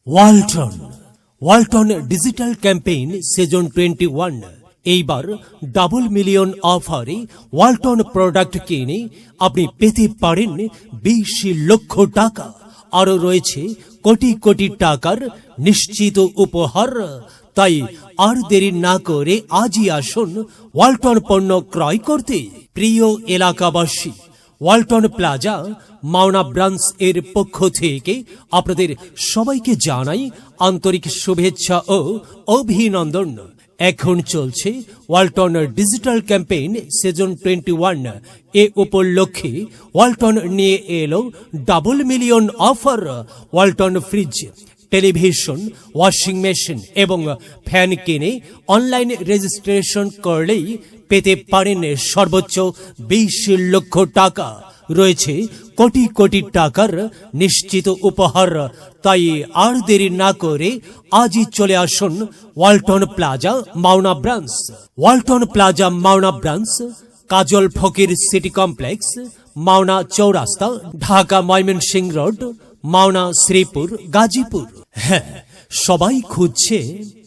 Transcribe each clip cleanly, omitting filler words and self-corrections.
Walton Walton digital campaign season 21। এইবার double million অফারে Walton product কিনে আপনি পেতে পারেন 20 লক্ষ টাকা। আরও রয়েছে কোটি কোটি টাকার নিশ্চিত উপহার। তাই আর দেরি না করে আজই আসুন ওয়ালটন পণ্য ক্রয় করতে। প্রিয় এলাকাবাসী, ওয়ালটন প্লাজা মাওনা ব্রাঞ্চ এর পক্ষ থেকে আপনাদের সবাইকে জানাই আন্তরিক শুভেচ্ছা ও অভিনন্দন। এখন চলছে ওয়ালটন ডিজিটাল ক্যাম্পেইন সিজন 21। এ উপলক্ষে ওয়ালটন নিয়ে এলো double million offer. Walton fridge, television, washing machine এবং ফ্যান কিনে অনলাইন রেজিস্ট্রেশন করলেই পেতে পারেন সর্বোচ্চ 20 লক্ষ টাকা। রয়েছে কোটি কোটি টাকার নিশ্চিত উপহার। তাই আর দেরি না করে আজই চলে আসুন Walton plaza Mawna branch. Walton plaza Mawna branch Kajal Fakir city complex, Mawna Chowrasta, Dhaka Mymensingh road, Mawna Sreepur, Gazipur. হ্যাঁ, সবাই খুঁজছে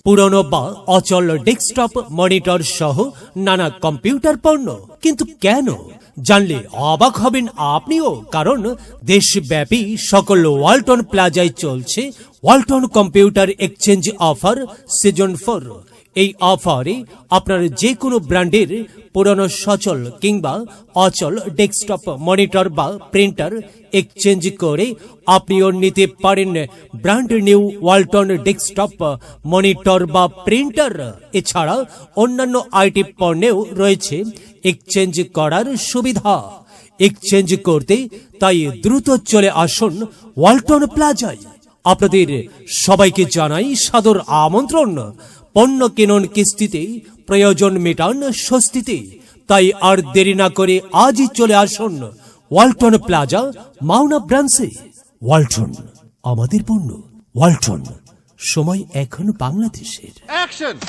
পুরনো বা অচল ডেস্কটপ মনিটর সহ নানা কম্পিউটার পণ্য, কিন্তু কেন? জানলে অবাক হবেন আপনিও, কারণ দেশব্যাপী সকল ওয়ালটন প্লাজায় চলছে Walton computer exchange offer season 4। এই অফারে আপনার যে কোনো ব্র্যান্ডের পুরনো সচল কিংবা অচল ডেস্কটপ মনিটর বা প্রিন্টার এক্সচেঞ্জ করে আপনিও নিতে পারেন brand new Walton desktop monitor বা প্রিন্টার। এছাড়া অন্যান্য আইটি পণ্যেও রয়েছে এক্সচেঞ্জ করার সুবিধা। এক্সচেঞ্জ করতে তাই দ্রুত চলে আসুন ওয়ালটন প্লাজায়। আপনাদের সবাইকে জানাই সাদর আমন্ত্রণ। পণ্য কিনুন কিস্তিতে, প্রয়োজন মেটান স্বস্তিতে। তাই আর দেরি না করে আজই চলে আসুন ওয়ালটন প্লাজা মাওনা ব্রাঞ্চে। ওয়ালটন, আমাদের পণ্য। ওয়ালটন, সময় এখন বাংলাদেশের।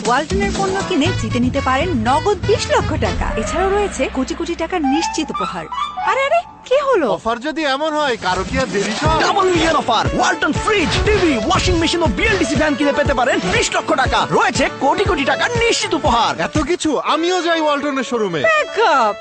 ওয়ালটনের পণ্য কিনে জিতে নিতে পারেন নগদ 20 লক্ষ টাকা। এছাড়াও রয়েছে কোটি কোটি টাকার নিশ্চিত উপহার। আরে আরে, কি হলো? অফার যদি এমন হয়, কারো কি আর দেরি হয়? Double million offer! Walton fridge, TV, washing machine ও বিএলডিসি ফ্যান কিনে পেতে পারেন 20 লক্ষ টাকা। রয়েছে কোটি কোটি টাকার নিশ্চিত উপহার। এত কিছু? আমিও যাই ওয়ালটনের শোরুমে। ব্যাকআপ!